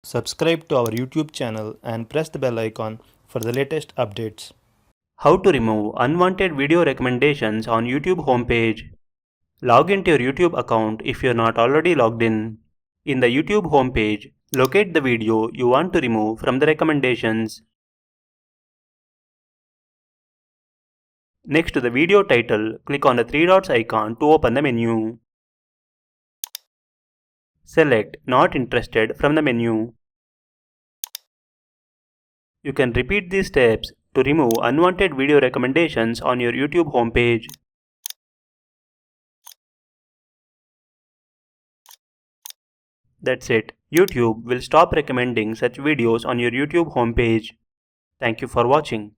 Subscribe to our YouTube channel and press the bell icon for the latest updates. How to remove unwanted video recommendations on YouTube homepage. Log into your YouTube account if you're not already logged in. In the YouTube homepage, locate the video you want to remove from the recommendations. Next to the video title, click on the three dots icon to open the menu. Select Not Interested from the menu. You can repeat these steps to remove unwanted video recommendations on your YouTube homepage. That's it. YouTube will stop recommending such videos on your YouTube homepage. Thank you for watching.